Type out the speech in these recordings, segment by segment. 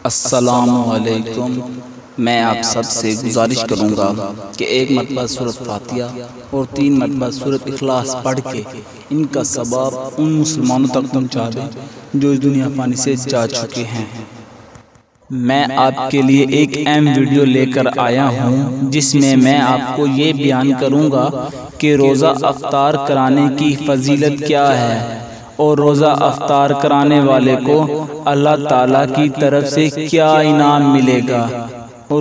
السلام علیکم۔ میں آپ سب سے گزارش کروں گا کہ ایک مرتبہ سورۃ فاتحہ اور 3 مرتبہ سورۃ اخلاص پڑھ کے ان کا ثواب ان مسلمانوں تک پہنچا دیں جو اس دنیا فانی سے جا چکے ہیں۔ میں آپ کے لیے ایک اہم ویڈیو لے کر آیا ہوں جس میں میں آپ کو یہ بیان کروں گا کہ روزہ افطار کرانے کی فضیلت کیا ہے اور روزہ افطار کرانے والے کو اللہ تعالیٰ کی طرف سے کیا انعام ملے گا۔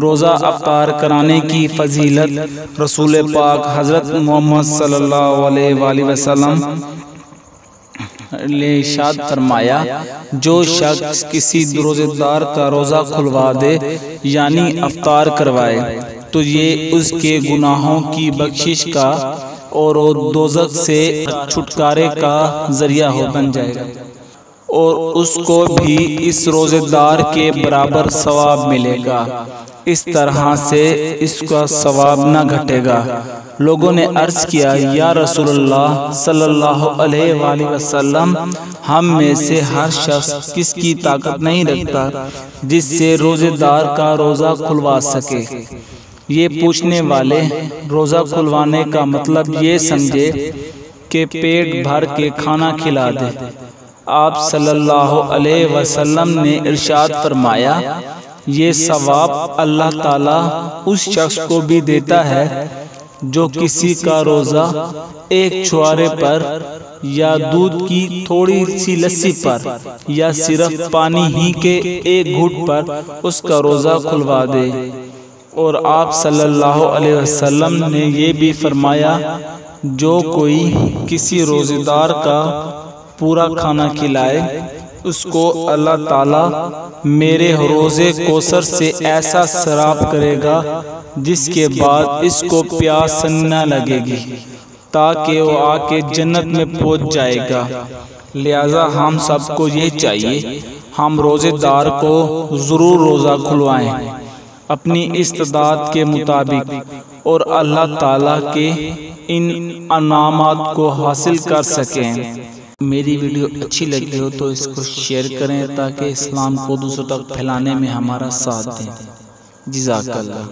روزہ افطار کرانے کی فضیلت رسول پاک حضرت محمد صلی اللہ علیہ وآلہ وسلم نے ارشاد فرمایا، جو شخص کسی روزہ دار کا روزہ کھلوا دے یعنی افطار کروائے تو یہ اس کے گناہوں کی بخشش کا اور دوزخ سے چھٹکارے کا ذریعہ بن جائے گا، اور اس کو بھی اس روزے دار کے برابر ثواب ملے گا۔ اس طرح سے اس کا ثواب نہ گھٹے گا۔ لوگوں نے عرض کیا، یا رسول اللہ صلی اللہ علیہ وآلہ وسلم، ہم میں سے ہر شخص کس کی طاقت نہیں رکھتا جس سے روزے دار کا روزہ کھلوا سکے۔ یہ پوچھنے والے روزہ کھلوانے کا مطلب یہ سمجھے کہ پیٹ بھر کے کھانا کھلا دے۔ آپ صلی اللہ علیہ وسلم نے ارشاد فرمایا، یہ ثواب اللہ تعالیٰ اس شخص کو بھی دیتا ہے جو کسی کا روزہ ایک چھوارے پر یا دودھ کی تھوڑی سی لسی پر یا صرف پانی ہی کے ایک گھٹ پر اس کا روزہ کھلوا دے۔ اور آپ صلی اللہ علیہ وسلم نے یہ بھی فرمایا، جو کوئی کسی روزے دار کا پورا کھانا کھلائے اس کو اللہ تعالیٰ میرے روزے کوثر سے ایسا سراب کرے گا جس کے بعد اس کو پیاس نہ لگے گی تاکہ وہ آ کے جنت میں پہنچ جائے گا۔ لہذا ہم سب کو یہ چاہیے ہم روزے دار کو ضرور روزہ کھلوائیں اپنی استطاعت کے مطابق اور اللہ تعالیٰ کے ان انعامات کو حاصل کر سکیں۔ میری ویڈیو اچھی لگی ہو تو اس کو شیئر کریں تاکہ اسلام کو دوسروں تک پھیلانے میں ہمارا ساتھ دیں۔ جزاک اللہ۔